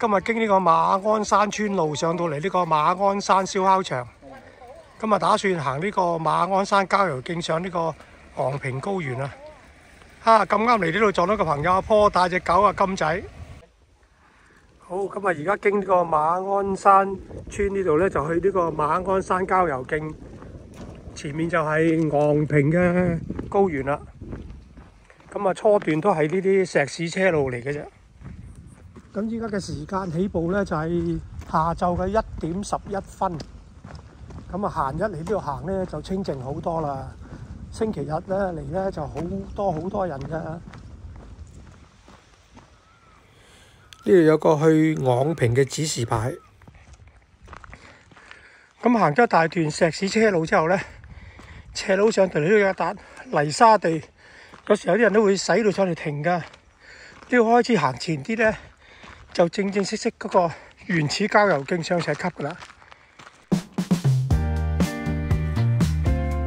今日經呢個馬鞍山村路上到嚟呢個馬鞍山燒烤場，今日打算行呢個馬鞍山郊遊徑上呢個昂坪高原啊！咁啱嚟呢度撞到個朋友阿坡帶隻狗啊金仔。好，今日而家經呢個馬鞍山村呢度呢，就去呢個馬鞍山郊遊徑，前面就係昂坪嘅高原啦。咁啊，初段都係呢啲石屎車路嚟嘅啫。咁依家嘅時間起步呢，就係下晝嘅1:11。咁啊，閒日嚟呢度行呢，就清靜好多啦。星期日呢嚟呢，就好多人㗎。呢度有個去昂坪嘅指示牌。咁行咗一大段石屎車路之後呢，斜路上頭呢度有一笪泥沙地，有時有啲人都會駛到上嚟停㗎。呢度開始行前啲呢，就正式嗰個原始郊遊徑上石級㗎啦。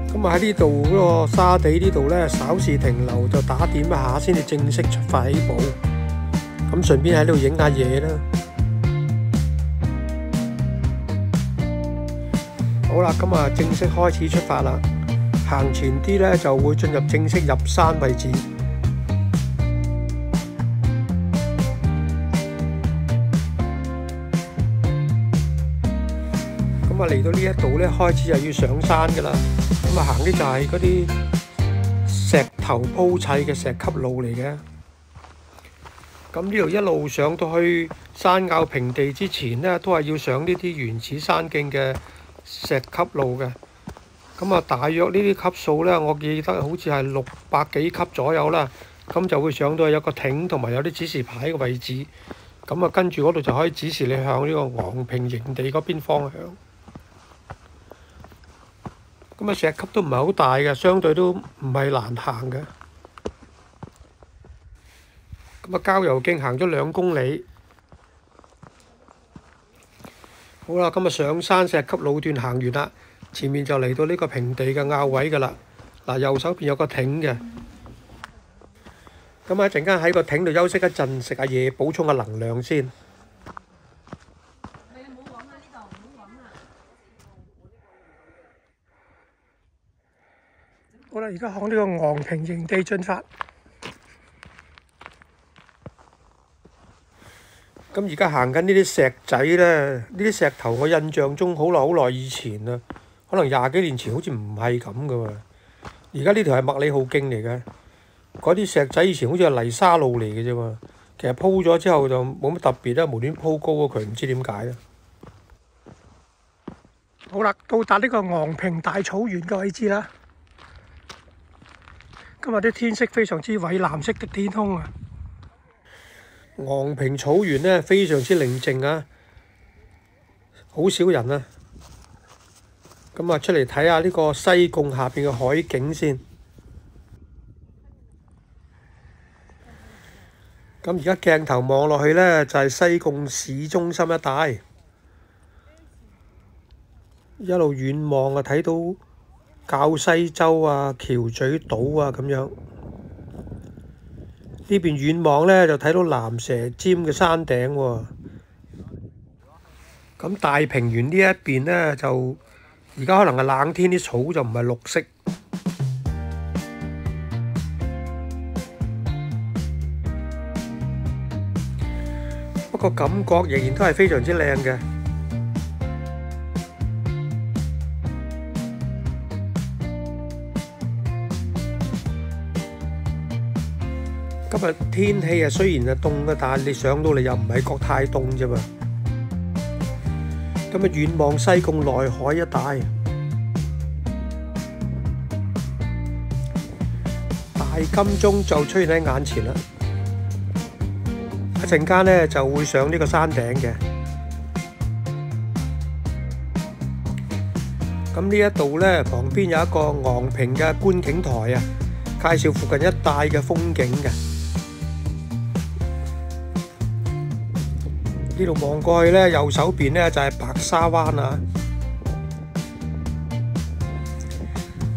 咁啊喺呢度嗰個沙地呢度呢，稍事停留就打點一下先至正式出發起步。咁順便喺呢度影下嘢啦。好啦，咁啊正式開始出發啦。行前啲呢，就會進入正式入山位置。咁啊嚟到呢一度呢，開始就要上山噶啦。咁啊行啲就係嗰啲石頭鋪砌嘅石級路嚟嘅。咁呢度一路上到去山坳平地之前呢，都係要上呢啲原始山徑嘅石級路嘅。咁啊，大約呢啲級數呢，我記得好似係600幾級左右啦。咁就會上到去有個亭同埋有啲指示牌嘅位置。咁啊，跟住嗰度就可以指示你向呢個昂坪營地嗰邊方向。咁啊，石級都唔係好大嘅，相對都唔係難行嘅。咁啊，郊遊徑行咗2公里。好啦，咁啊上山石級路段行完啦，前面就嚟到呢個平地嘅坳位㗎啦。嗱，右手邊有個亭嘅。咁啊，一陣間喺個亭度休息一陣，食下嘢，補充下能量先。好啦，而家向呢個昂坪營地進發。咁而家行緊呢啲石仔呢，呢啲石頭我印象中好耐以前啦，可能20幾年前好似唔係咁噶喎。而家呢條係麥理浩徑嚟嘅，嗰啲石仔以前好似係泥沙路嚟嘅啫喎。其實鋪咗之後就冇乜特別啦，無端鋪高咗佢，唔知點解啦。好啦，到達呢個昂坪大草原嘅位置啦。今日啲天色非常之蔚藍色的天空啊！昂坪草原呢，非常之寧靜啊，好少人啊。咁啊，出嚟睇下呢個西貢下邊嘅海景先。咁而家鏡頭望落去呢，就係西貢市中心一帶，一路遠望啊，睇到滘西洲啊、橋咀島啊咁樣。呢邊遠望呢，就睇到蚺蛇尖嘅山頂喎。咁大平原呢一邊呢，就而家可能係冷天，啲草就唔係綠色。不過感覺仍然都係非常之靚嘅。今日天氣啊，雖然係凍嘅，但係你上到嚟又唔係覺太凍啫噃。咁啊，遠望西貢內海一帶，大金鐘就出現喺眼前啦。一陣間呢就會上呢個山頂嘅。咁呢一度呢，旁邊有一個昂坪嘅觀景台啊，介紹附近一帶嘅風景嘅。呢度望過去呢，右手邊呢就係白沙灣啊。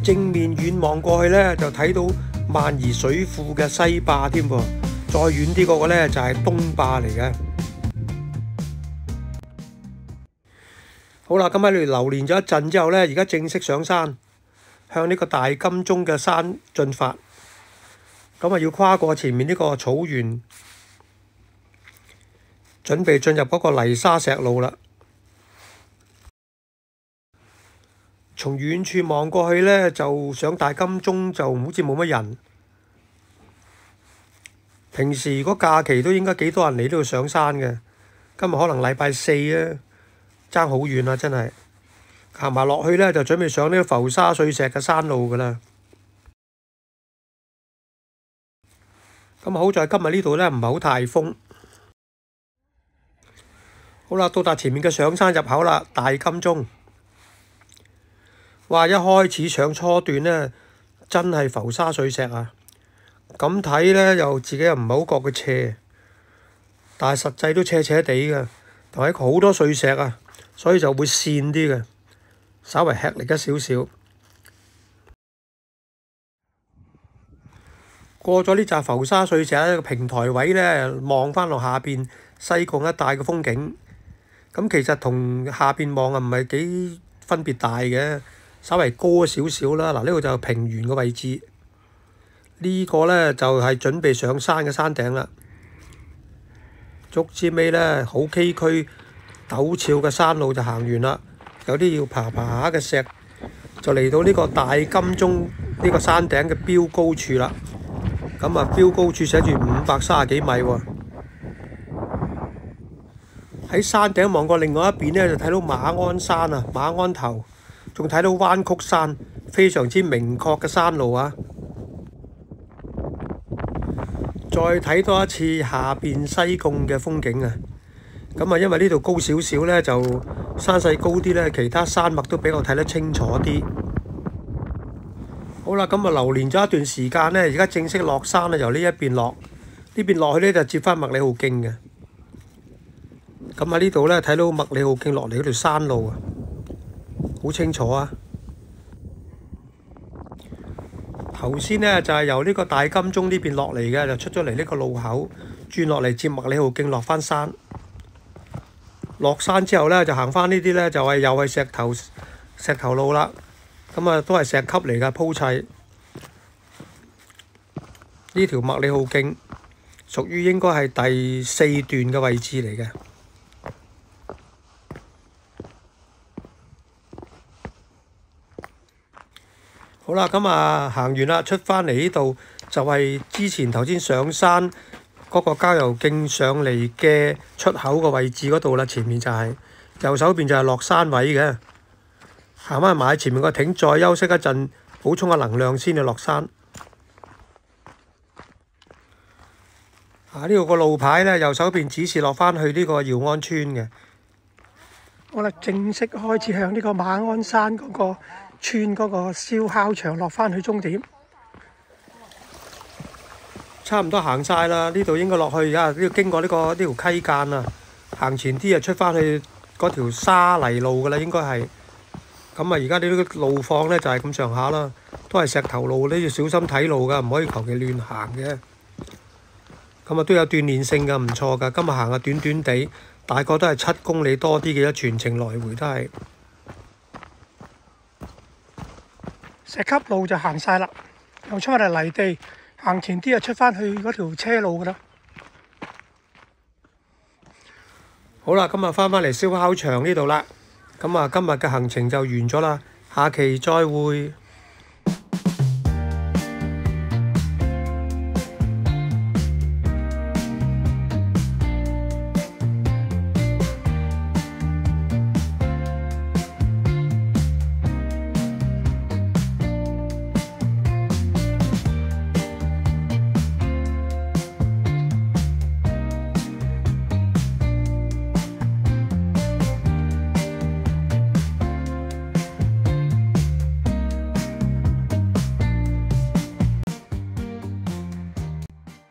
正面遠望過去呢，就睇到萬宜水庫嘅西壩添噃。再遠啲嗰個呢，就係東壩嚟嘅。好啦，咁喺度流連咗一陣之後呢，而家正式上山，向呢個大金鐘嘅山進發。咁啊，要跨過前面呢個草原，準備進入嗰個泥沙石路啦。從遠處望過去呢，就上大金鐘就好似冇乜人。平時如果假期都應該幾多人嚟呢度上山嘅，今日可能禮拜四啊，爭好遠啊，真係行埋落去呢，就準備上呢個浮沙碎石嘅山路㗎啦。咁好在今日呢度呢，唔係好大風。好啦，到達前面嘅上山入口啦，大金鐘。哇！一開始上初段呢，真係浮沙碎石啊！咁睇呢，又自己又唔係好覺佢斜，但係實際都斜斜地嘅，同埋好多碎石啊，所以就會跣啲嘅，稍微吃力一少少。過咗呢紮浮沙碎石呢個平台位呢，望返落下邊西貢一帶嘅風景，咁其實同下邊望啊唔係幾分別大嘅。稍微高少少啦，嗱呢個就係平原嘅位置，呢個呢，就係準備上山嘅山頂啦。逐之尾呢，好崎嶇陡峭嘅山路就行完啦，有啲要爬下嘅石，就嚟到呢個大金鐘呢個山頂嘅標高處啦。咁啊，標高處寫住530幾米喎。喺山頂望過另外一邊呢，就睇到馬鞍山啊，馬鞍頭。仲睇到彎曲山，非常之明確嘅山路啊！再睇多一次下邊西貢嘅風景啊！咁啊，因為呢度高少少呢，就山勢高啲呢，其他山脈都比較睇得清楚啲。好啦，咁啊流連咗一段時間呢，而家正式落山啦，由呢一邊落，呢邊落去呢，就接返麥理浩徑嘅。咁喺呢度呢，睇到麥理浩徑落嚟嗰條山路啊！好清楚啊！頭先呢，就係由呢個大金鐘呢邊落嚟嘅，就出咗嚟呢個路口，轉落嚟接麥理浩徑落返山。落山之後呢，就行返呢啲呢，就係又係石頭路啦。咁啊，都係石級嚟㗎鋪砌。呢條麥理浩徑屬於應該係第4段嘅位置嚟嘅。好啦，咁啊行完啦，出返嚟呢度就係之前頭先上山嗰個郊遊徑上嚟嘅出口個位置嗰度啦。前面就係右手邊就係落山位嘅，行返去埋喺前面個艇，再休息一陣，補充下能量先至落山。呢度個路牌呢，右手邊指示落返去呢個耀安村嘅。好啦，正式開始向呢個馬鞍山嗰個村嗰個燒烤場落返去終點，差唔多行晒啦。呢度應該落去啊，呢度經過呢條溪澗啊，行前啲啊出返去嗰條沙泥路㗎啦，應該係。咁啊，而家呢啲路況呢，就係咁上下啦，都係石頭路，你要小心睇路㗎，唔可以求其亂行嘅。咁啊都有鍛鍊性㗎，唔錯㗎。今日行啊短短地，大概都係7公里多啲嘅，全程來回都係。石級路就行晒啦，又出嚟泥地，行前啲就出返去嗰條車路㗎啦。好啦，今日返返嚟燒烤場呢度啦。咁啊，今日嘅行程就完咗啦，下期再會。